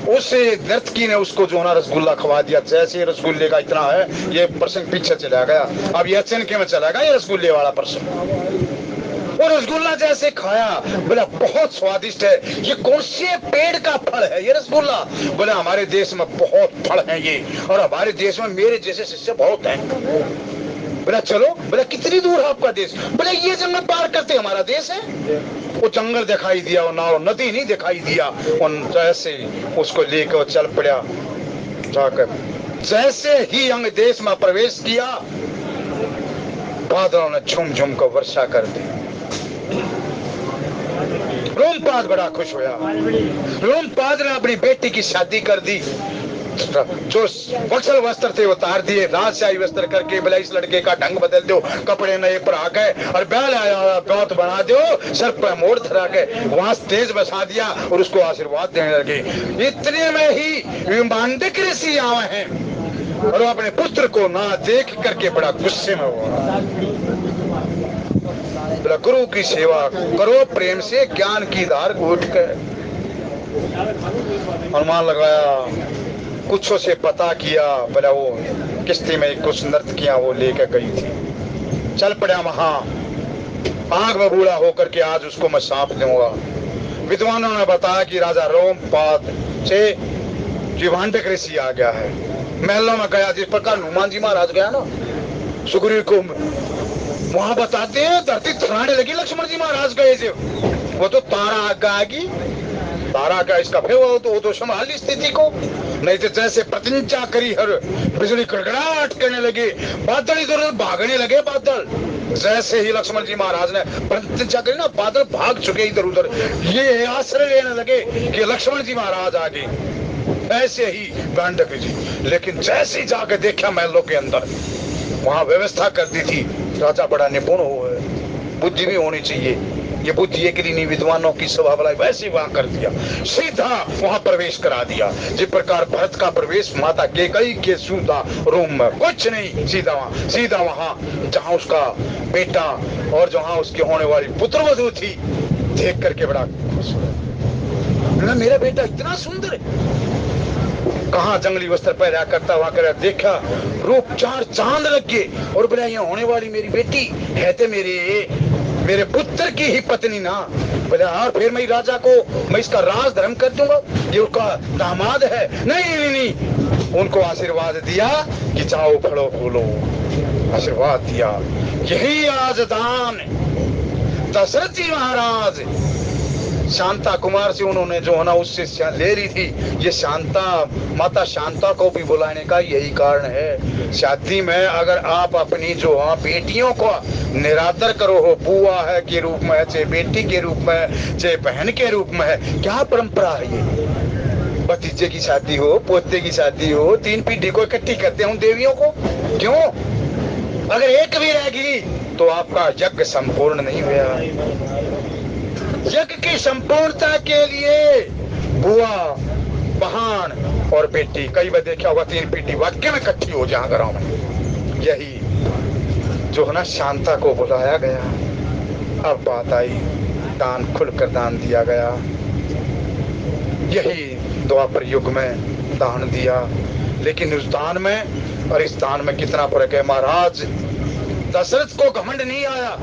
उस नर्तकी ने उसको जो ना रसगुल्ला खवा दिया। जैसे रसगुल्ले का इतना है, ये प्रसंग पीछे चला गया। अब ये अचनके में चला गया ये रसगुल्ले वाला प्रसंग। और रसगुल्ला जैसे खाया, बोला बहुत स्वादिष्ट है। ये कौन से पेड़ का फल है ये रसगुल्ला? बोला हमारे देश में बहुत फल हैं ये, और हमारे देश में मेरे जैसे शिष्य बहुत हैं। बोला चलो। बोला कितनी दूर है आपका देश? बोला ये जंगल पार करते हमारा देश है। वो जंगल दिखाई दिया, वो नाव नदी नहीं दिखाई दिया। उन जैसे उसको लेकर चल पड़ा जाकर। जैसे ही अंग देश में प्रवेश किया, बादलों ने झुम झुम कर वर्षा कर दी। रोमपाद बड़ा खुश हुआ। रोमपाद ने अपनी बेटी की शादी कर दी। जो वत्सल वस्त्र थे उतार दिए, राजशाही वस्त्र करके, बोला इस लड़के का ढंग बदल दो, कपड़े नए पहना के, और बैल आया गौत बना दो, सर पर मोड़ धरा के वहां तेज बसा दिया, और उसको आशीर्वाद देने लगे। इतने में ही मांडक ऋषि आए हैं, और वो अपने पुत्र को ना देख करके बड़ा गुस्से में हुआ। बोला गुरु की सेवा करो प्रेम से, ज्ञान की धार घोट कर। अनुमान लगाया, कुछों से पता किया। बोला वो किश्ती में कुछ नर्तकियां वो लेकर गई थी। चल पड़ा वहां, आग बबूला होकर के आज उसको मैं सांप दूंगा। विद्वानों ने बताया कि राजा रोमपाद से जीवांडक ऋषि आ गया है। महलों में गया, जिस प्रकार हनुमान जी महाराज गया ना सुग्रीव को, वहां बताते हैं धरती थराने लगी। लक्ष्मण जी महाराज गए थे, वो तो तारा आगी, तारा का इसका फिर वो तो संभाल ली स्थिति को। नहीं तो जैसे प्रतिज्ञा करी, हर बिजली कड़कड़ाहट करने लगे, बादल इधर उधर भागने लगे। बादल जैसे ही लक्ष्मण जी महाराज ने प्रतिज्ञा करी ना, बादल भाग चुके इधर उधर। ये आश्रय लेने लगे कि लक्ष्मण जी महाराज आ गए। ऐसे ही गांडक जी, लेकिन जैसे ही जाकर देखा महलों के अंदर, वहां व्यवस्था कर दी थी। राजा बड़ा निपुण हो, बुद्धि भी होनी चाहिए। ये बुद्धि एक नहीं, विद्वानों की सभा बुलाई, वैसे वहां कर दिया। सीधा वहां प्रवेश करा दिया, जिस प्रकार भरत का प्रवेश माता केकई के सूता रूम में, कुछ नहीं, सीधा वहां जहां उसका बेटा और जहां उसकी होने वाली पुत्रवधू थी। देख करके बड़ा खुश हुआ। बोला मेरा बेटा इतना सुंदर है। कहाँ जंगली वस्त्र पहना करता हुआ कर देखा, रूप 4 चांद लग गए। और बोला ये होने वाली मेरी बेटी है तो मेरे पुत्र की ही पत्नी ना। बोला और फिर मैं राजा को मैं इसका राज धर्म कर दूंगा, ये उसका दामाद है। नहीं, उनको आशीर्वाद दिया कि जाओ फड़ो फूलो, आशीर्वाद दिया। यही आज दान दशरथ जी महाराज शांता कुमार से उन्होंने जो है ना उससे ले रही थी। ये शांता माता शांता को भी बुलाने का यही कारण है। शादी में अगर आप अपनी जो है बेटियों को निरादर करो, हो बुआ है के रूप में, चाहे बेटी के रूप में, चाहे बहन के रूप में है, क्या परंपरा है ये। भतीजे की शादी हो, पोते की शादी हो, 3 पीढ़ी को इकट्ठी करते हैं उन देवियों को। क्यों? अगर एक भी रहेगी तो आपका यज्ञ संपूर्ण नहीं हुआ। यज्ञ की संपूर्णता के लिए बुआ, बहन और बेटी, कई बार देखा होगा 3 पीढ़ी वाक्य में इकट्ठी हो जाए घरों में। यही जो है ना शांता को बुलाया गया। अब बात आई, दान खुलकर दान दिया गया। यही द्वापर युग में दान दिया। लेकिन उस दान में और इस दान में कितना फर्क है। महाराज दशरथ को घमंड नहीं आया।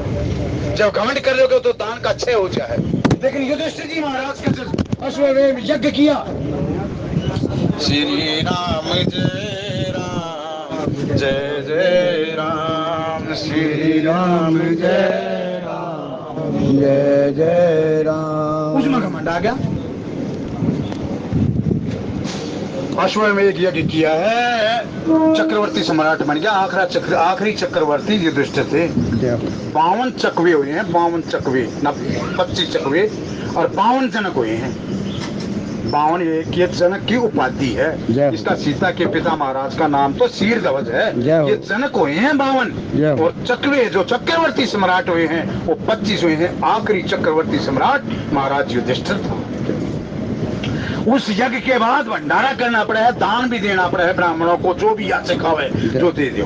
जब घमंड कर लोगे तो दान का क्षय हो जाए। लेकिन युधिष्ठिर जी महाराज का अश्वमेध यज्ञ किया। श्री राम जय राम, जय जय राम, श्री राम जय राम, जय जय राम। उसमें घमंड आ गया। अश्वमेध यज्ञ किया है, चक्रवर्ती सम्राट बन गया। आखिरी चक्रवर्ती युधिष्ठिर थे। 52 चकवे हुए हैं, 52 चकवे, 25 चकवे और 52 जनक हुए हैं। 52 एक जनक की उपाधि है। इसका सीता के पिता महाराज का नाम तो शीरध्वज है। ये जनक हुए हैं 52 और चकवे जो चक्रवर्ती सम्राट हुए हैं वो 25 हुए हैं। आखिरी चक्रवर्ती सम्राट महाराज युधिष्ठिर था। उस यज्ञ के बाद भंडारा करना पड़ा है, दान भी देना पड़ा है ब्राह्मणों को, जो भी याचक खावे जो दे दो।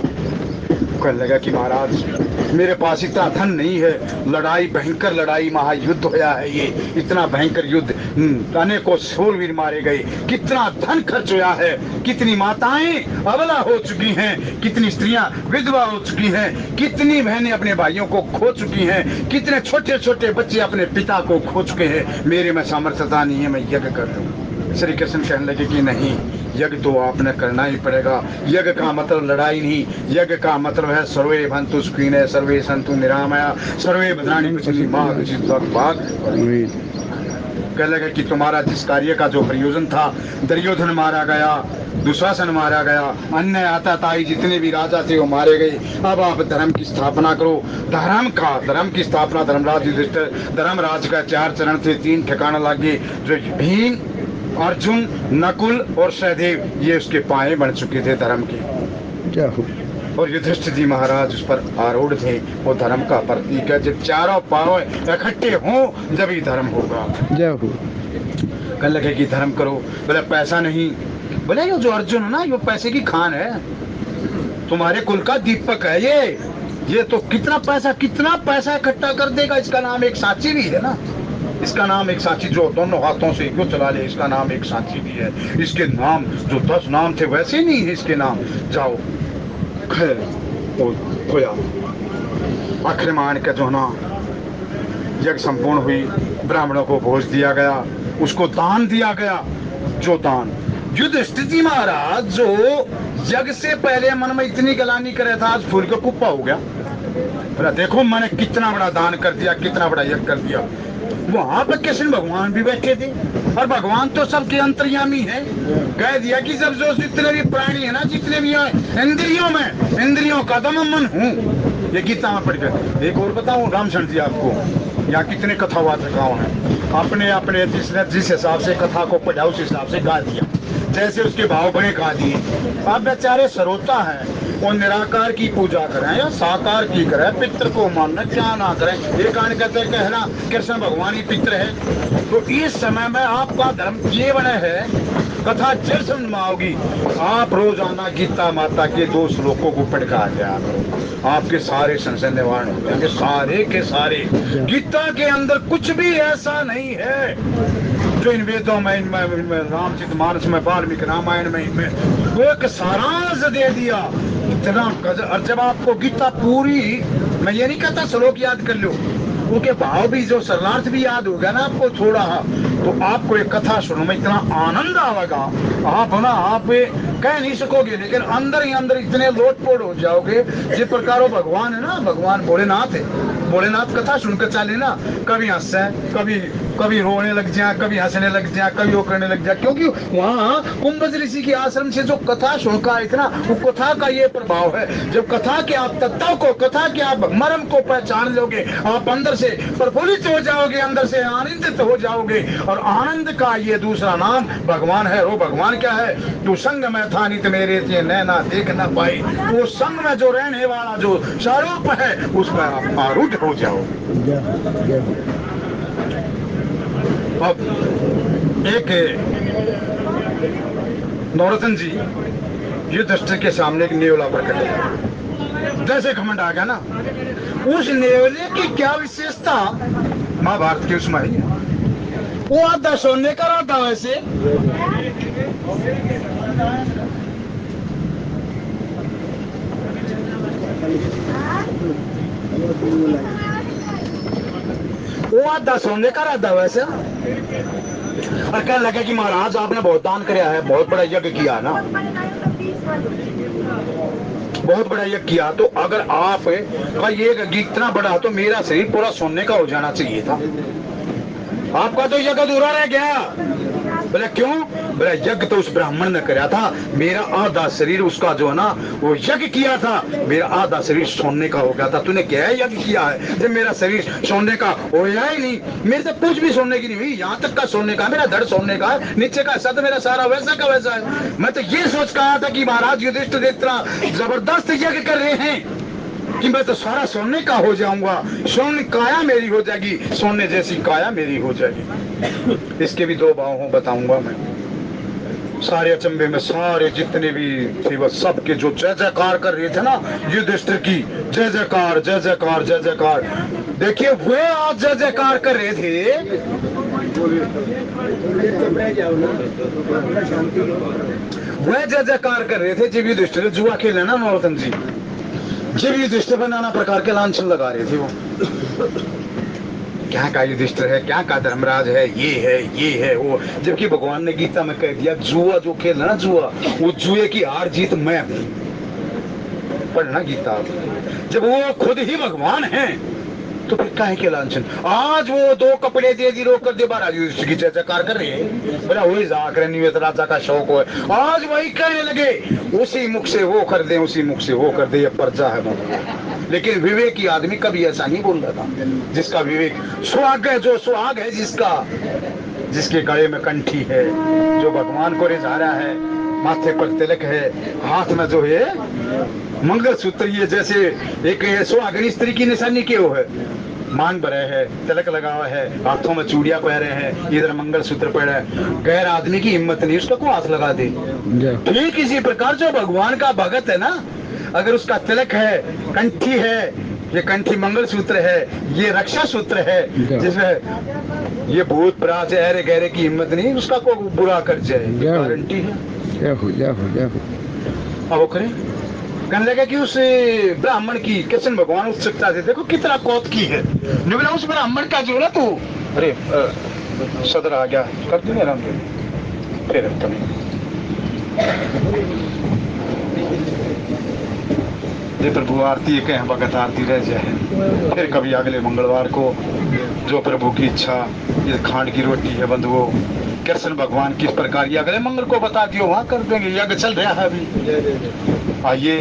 कहने लगा कि महाराज मेरे पास इतना धन नहीं है, लड़ाई भयंकर लड़ाई महायुद्ध होया है, ये इतना भयंकर युद्ध, अनेकों शूरवीर मारे गए, कितना धन खर्च होया है, कितनी माताएं अबला हो चुकी हैं, कितनी स्त्रियां विधवा हो चुकी हैं, कितनी बहनें अपने भाइयों को खो चुकी हैं, कितने छोटे छोटे बच्चे अपने पिता को खो चुके हैं। मेरे में सामर्थ्यता नहीं है, मैं यज्ञ कर दूं। श्री कृष्ण कहने लगे कि नहीं, यज्ञ तो आपने करना ही पड़ेगा। यज्ञ का मतलब लड़ाई नहीं, यज्ञ का मतलब है सर्वे भवन्तु सुखिनः, सर्वे सन्तु निरामया, सर्वे भद्राणि पश्यन्तु मा कश्चित् दुःखभाग्। कहने लगे कि तुम्हारा जिस कार्य का जो प्रयोजन था, दुर्योधन मारा गया, दुशासन मारा गया, अन्य आताताई जितने भी राजा थे वो मारे गए। अब आप धर्म की स्थापना करो। धर्म की स्थापना धर्मराज युधिष्ठिर, धर्मराज का 4 चरण थे, 3 ठिकाना लगे, जो भीम, अर्जुन, नकुल और सहदेव, ये उसके पाए बन चुके थे धर्म के। और युधिष्ठिर जी महाराज उस पर आरूढ़ थे। वो धर्म का प्रतीक है। जब चारों पांव इकट्ठे हों जब ही धर्म होगा। कहने लगे कि धर्म करो। बोले पैसा नहीं। बोले ये जो अर्जुन है ना, ये पैसे की खान है, तुम्हारे कुल का दीपक है ये तो कितना पैसा इकट्ठा कर देगा। इसका नाम एक साची भी है ना, इसका नाम एक साची जो दोनों हाथों से क्यों चला ले, इसका नाम एक साची भी है। इसके नाम जो 10 नाम थे वैसे नहीं है इसके नाम। जाओ खोया। आखिर मान के जो ना यज्ञ संपूर्ण हुई, ब्राह्मणों को भोज दिया गया, उसको दान दिया गया। जो दान युधिष्ठिर जी महाराज जो यज्ञ से पहले मन में इतनी गलानी करे था, आज फूल का कुप्पा हो गया। बोला देखो मैंने कितना बड़ा दान कर दिया, कितना बड़ा यज्ञ कर दिया। वहां पर कृष्ण भगवान भी बैठे थे और भगवान तो सबके अंतर्यामी है। कह दिया कि जब जो जितने भी प्राणी है ना, जितने भी इंद्रियों का दम मन हूँ। ये गीता में पढ़ कर। एक और बताऊं रामचंद्र जी आपको, यहाँ कितने कथावाचकों हैं, अपने अपने जिस हिसाब से कथा को पढ़ा उस हिसाब से गा दिया, जैसे उसके भाव बड़े गा दिए। आप बेचारे श्रोता हैं, वो निराकार की पूजा करें या साकार की करें, पितृ को मानना क्या ना करें। एक आने कहते कहना कृष्ण भगवान ही पितृ है। तो इस समय में आपका धर्म ये बने है, कथा जब समझ में आओगी, आप रोजाना गीता माता के 2 श्लोकों को पढ़ा दिया, आपके सारे संशय निवारण हो जाएंगे, सारे के सारे। गीता के अंदर कुछ भी ऐसा नहीं है जो इन वेदों में, इनमें रामचरितमानस में, वाल्मीकि रामायण में, इनमें वो एक सारांश दे दिया इतना और जब आपको गीता पूरी, मैं ये नहीं कहता श्लोक याद कर लो, उनके भाव भी जो शरणार्थ भी याद होगा ना आपको थोड़ा, तो आपको एक कथा सुनो में इतना आनंद आवेगा, आप ना आप कह नहीं सकोगे, लेकिन अंदर ही अंदर इतने लोटपोट हो जाओगे। जिस प्रकार वो भगवान है ना, भगवान भोलेनाथ है, भोलेनाथ कथा सुनकर चले ना, कभी हंसे, कभी रोने लग जाए, कभी हंसने लग जाए, कभी वो करने लग जाए, क्योंकि वहाँ कुंभज ऋषि के आश्रम से जो कथा सुनकर इतना, वो कथा का ये प्रभाव है। जब कथा के आप तत्व को, कथा के आप मर्म को पहचान लोगे, आप अंदर से प्रफुल्लित हो जाओगे, अंदर से आनंदित हो जाओगे। और आनंद का ये दूसरा नाम भगवान है। वो भगवान क्या है? तू संग में था नित मेरे ते नैना देख न पाई। वो संग में जो रहने वाला जो स्वरूप है, उसमें आप आरूढ़ हो जाओ। अब एक नौरतन जी ये दृष्टि के सामने एक नेवला प्रकट है, जैसे घमंड आ गया ना, उस नेवले की क्या विशेषता महाभारत के उसमें है। वो आधा सोने का रहता वैसे, वो आधा सोने का रहता वैसे, और कहने लगा कि महाराज आपने बहुत दान किया है, बहुत बड़ा यज्ञ किया ना, बहुत बड़ा यज्ञ किया, तो अगर आप ये यज्ञ इतना बड़ा तो मेरा शरीर पूरा सोने का हो जाना चाहिए था, आपका तो यज्ञ अधूरा रह गया। बोले क्यों? बोले यज्ञ तो उस ब्राह्मण ने कराया था, मेरा आधा शरीर उसका जो है ना वो यज्ञ किया था, मेरा आधा शरीर सोने का हो गया था। तूने क्या यज्ञ किया है जब मेरा शरीर सोने का होया ही नहीं? मेरे से कुछ भी सोने की नहीं हुई, यहाँ तक का सोने का, मेरा धड़ सोने का है, नीचे का हिस्सा तो मेरा सारा वैसा का वैसा है। मैं तो ये सोच कर आया था कि महाराज युधिष्ठिर इतना जबरदस्त यज्ञ कर रहे हैं कि मैं तो सारा सोने का हो जाऊंगा, सोने काया मेरी हो जाएगी, सोने जैसी काया मेरी हो जाएगी। इसके भी दो भाव हो बताऊंगा मैं। सारे अचंभे में सारे जितने भी थे वो सबके जो जय जयकार कर रहे थे ना युधिष्ठिर की, जय जयकार जय जयकार जय जयकार। देखिए वे आज जय जयकार कर रहे थे, वह जय जयकार कर रहे थे जब युधिष्ठिर जुआ खेले ना नौरतन जी, जब युधिष्ठिर पर नाना प्रकार के लांछन लगा रहे थे। वो क्या का युधिष्ठिर है, क्या का धर्मराज है, ये है वो, जबकि भगवान ने गीता में कह दिया जुआ जो खेलना ना जुआ, वो जुए की हार जीत मैं पढ़ना गीता। जब वो खुद ही भगवान है तो फिर काहे के लांछन? आज वो दो कपड़े दे दी रोक कर दे, महाराज युधिष्ठिर की जय जयकार कर रहे हैं, बोला वही जाकर निवेद राजा का शौक है, आज वही कहने लगे उसी मुख से वो कर दे, उसी मुख से वो कर दे, ये पर्चा है बहुत। लेकिन विवेकी आदमी कभी ऐसा नहीं बोल रहा था, जिसका विवेक सुहाग है, जो सुहाग है जिसका, जिसके गले में कंठी है, जो भगवान को रिझा रहा है, माथे पर तिलक है, हाथ में जो है मंगलसूत्र, ये जैसे एक सुहागिनी स्त्री की निशानी के वो है, मान भरे है, तिलक लगा हुआ है, हाथों में चूड़ियां पहने हैं, इधर मंगलसूत्र पहने है, गैर आदमी की हिम्मत नहीं उसका को हाथ लगा दे। ठीक इसी प्रकार जो भगवान का भगत है ना, अगर उसका तिलक है, कंठी है, ये कंठी मंगलसूत्र है, ये रक्षा सूत्र है, जिसमें ये भूत प्राच ऐरे गहरे की हिम्मत नहीं उसका को बुरा कर जाए, गारंटी है। अब वो करें कहने लगा कि उस ब्राह्मण की कृष्ण भगवान उत्सुकता से देखो कितना कौतुकी है, बोला उस ब्राह्मण का जो ना, तो अरे सदर आ गया कर दूंगे राम फिर ये प्रभु आरती कह भगत आरती रह जाए। फिर कभी अगले मंगलवार को जो प्रभु की इच्छा, ये खांड की रोटी है बंधुओं, कृष्ण भगवान किस प्रकार ये अगले मंगल को बता दियो, वहां कर देंगे, यज्ञ चल रहा है अभी। आइए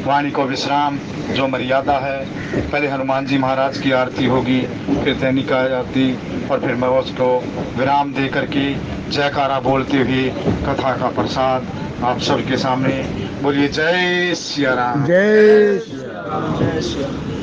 वाणी को विश्राम, जो मर्यादा है, पहले हनुमान जी महाराज की आरती होगी, फिर दैनिक आरती, और फिर मैं उसको विराम दे करके जयकारा बोलते हुए कथा का प्रसाद आप सबके सामने। बोलिए जय सिया राम, जय श्री राम।